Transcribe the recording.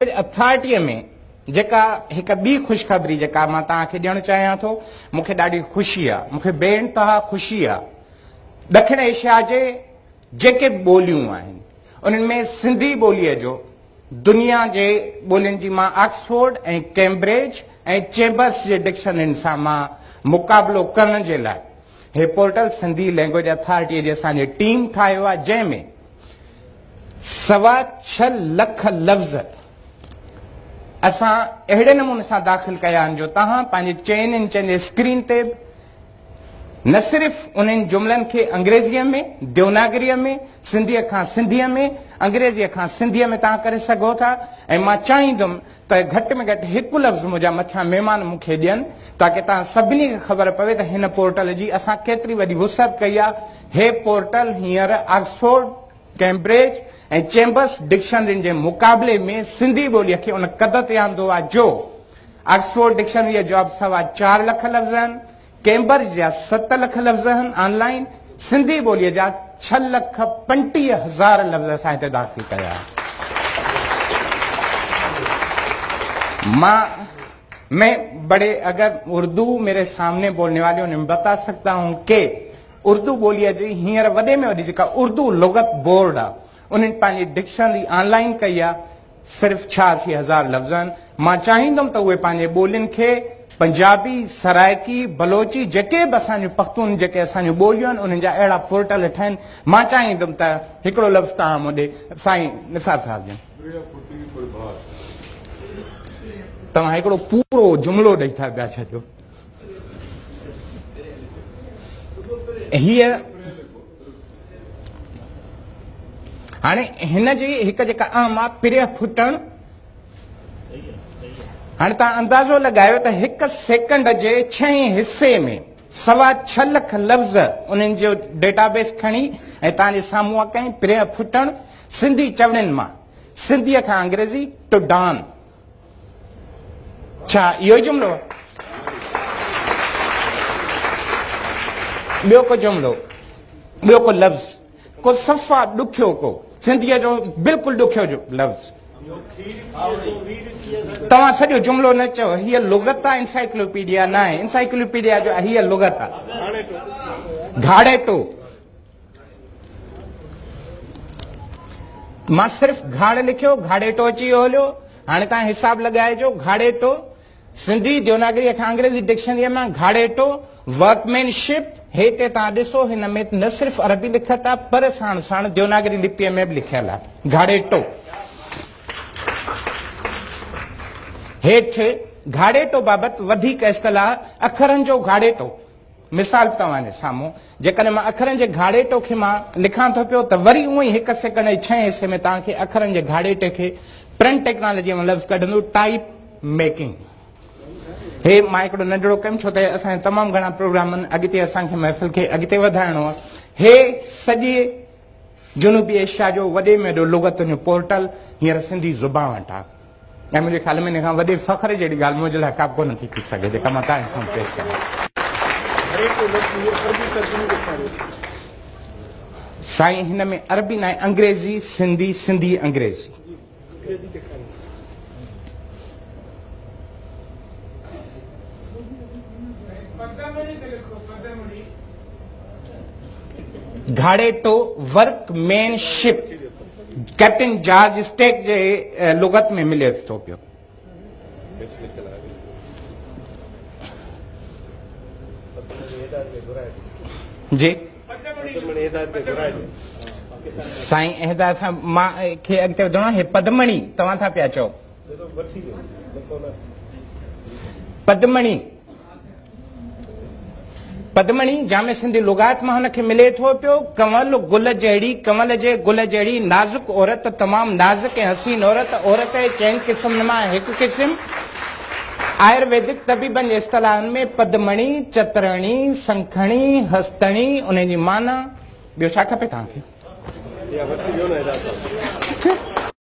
Authority में जेका एक बी खुशखबरी जेका मां तव्हांखे ॾियणु चाहियां थो, मूंखे ॾाढी ख़ुशी आहे, मूंखे बेइंतहा ख़ुशी आहे। ॾखिण एशिया जे जेके ॿोलियूं आहिनि उन्हनि में सिंधी ॿोलीअ जो दुनिया जे ॿोलियुनि जी मां ऑक्सफोर्ड ऐं कैम्ब्रिज ऐं चेंबर्स जे डिक्शनरियुनि सां मां मुक़ाबिलो करण जे लाइ हे पोर्टल सिंधी लैंग्वेज अथॉरिटीअ जी असांजी टीम ठाहियो आहे, जंहिंमें 6.25 लख लफ़्ज़ असां अहिड़े नमूने सां दाख़िल कया आहिनि जो तव्हां पंहिंजे 4 इंचनि जे स्क्रीन ते न सिर्फ़ उन्हनि जुमलनि खे अंग्रेज़ीअ में, देवनागरीअ में, सिंधीअ खां सिंधीअ में, अंग्रेज़ीअ खां सिंधीअ में तव्हां करे सघो था। ऐं मां चाहींदुमि त घटि में घटि हिकु लफ़्ज़ मुंहिंजा मथियां महिमान मूंखे ॾियनि ताकी तव्हां सभिनी खे ख़बर पवे त हिन पोर्टल जी असां केतिरी वॾी वुसअत कई आहे। हे पोर्टल हींअर ऑक्सफोर्ड, कैम्ब्रिज ऐं चेंबर्स डिक्शनरियुनि जे मुक़ाबले में सिंधी ॿोलीअ खे उन क़दर ते आंदो आहे जो ऑक्सफोर्ड डिक्शनरीअ जा 4.25 लख लफ़्ज़ आहिनि, कैम्ब्रिज जा 7 लख लफ़्ज़ आहिनि ऑनलाइन, सिंधी ॿोलीअ जा 6,25,000 लफ़्ज़ असां हिते दाख़िल कया। मैं बड़े अगर उर्दू मेरे सामने बोलने वाले उन्हें बता सकता हूं कि उर्दू बोलिए जी हींअर वॾे में वॾी जेका उर्दू लुगत बोर्ड आहे उन्हनि पंहिंजी डिक्शनरी ऑनलाइन कई आहे, सिर्फ़ 86,000 लफ़्ज़ आहिनि। मां चाहींदुमि त उहे पंहिंजे ॿोलियुनि खे पंजाबी, सराइकी, बलोची जेके बि असांजूं पख्तून जेके असांजूं ॿोलियूं आहिनि उन्हनि जा अहिड़ा पोर्टल ठाहिनि। मां चाहींदुमि त हिकिड़ो लफ़्ज़ तव्हां मूं ॾे साईं निसार साहिब जन तव्हां हिकिड़ो पूरो जुमिलो ॾेई था पिया छॾियो। हीअ हाणे हिन जी हिकु जेका आम आहे पिरिय फुटण, हाणे तव्हां अंदाज़ो लॻायो त हिकु सेकंड जे 6 हिसे में 6.25 लख लफ़्ज़ उन्हनि जो डेटाबेस खणी ऐं तव्हांजे साम्हूं कई पिरिय फुटण सिंधी चवणनि मां, सिंधीअ खां अंग्रेज़ी टू डान। छा इहो ई जुमिलो? ॿियो को जुमिलो, ॿियो को लफ़्ज़, को सफ़ा ॾुखियो, को सिंधीअ जो बिल्कुलु ॾुखियो जो लफ़्ज़? तव्हां सॼो जुमिलो न चओ, हीअ लुगत आहे, इंसाइक्लोपीडिया न आहे। इंसाइक्लोपीडिया जो हीअ लुगत आहे। घाड़ेटो, मां सिर्फ़ घाड़ लिखियो, घाड़ेटो अची वियो हलियो। हाणे तव्हां हिसाब लॻाइजो, घाड़ेटो सिंधी देवनागरीअ खां अंग्रेज़ी डिक्शनरीअ मां घाड़ेटो, वर्कमैनशिप, हेते तव्हां ॾिसो हिन में न सिर्फ़ अरबी लिखत आहे पर साण साण देवनागरी लिपीअ में बि लिखियल आहे घाड़ेटो। हेठि घाड़ेटो बाबति वधीक इस्तलाह अखरनि जो घाड़ेटो। मिसाल तव्हांजे साम्हूं जेकॾहिं मां अखरनि जे घाड़ेटो खे मां लिखां थो पियो त वरी उहो ई 1 सेकंड जे 6 हिसे में तव्हांखे अखरनि जे घाड़ेटे खे प्रिंट टेक्नोलॉजीअ में लफ़्ज़ कढंदो टाइप मेकिंग। हे मां हिकिड़ो नंढड़ो कमु, छो त असांजा तमामु घणा प्रोग्राम आहिनि, अॻिते असांखे महफ़िल खे अॻिते वधाइणो आहे। हे सॼे जनूबी एशिया जो वॾे में वॾो लुगतुनि जो पोर्टल हींअर सिंधी ज़ुबान वटि आहे। ऐं मुंहिंजे ख़्याल में हिन खां वॾे फ़ख्र जहिड़ी ॻाल्हि मुंहिंजे लाइ का बि कोन थी थी सघे जेका मां तव्हांजे साम्हूं पेश कयां। साईं हिन में अरबी न आहे, अंग्रेज़ी सिंधी, सिंधी अंग्रेज़ी। घाड़ेटो वर्कमैनशिप कैप्टन जॉर्ज स्टेक जे लुगत में मिले थो पियो। जी साईं एहदा सां मां खे अॻिते वधणो। हे पदमणी तव्हां था पिया चओ, पदमणी, पदमणी जामे सिंधी लुगात मां हुनखे मिले थो पियो कंवल गुल जहिड़ी, कंवल जे गुल जहिड़ी नाज़ुक औरत, तमामु नाज़ुक ऐं हसीन औरत, औरत जे 4 क़िस्मनि मां हिकु क़िस्म। आयुर्वेदिक तबीबनि जे इस्तलाहनि में पदमणी, चतरणी, संखणी, हस्तणी, उन जी माना ॿियो छा खपे तव्हांखे?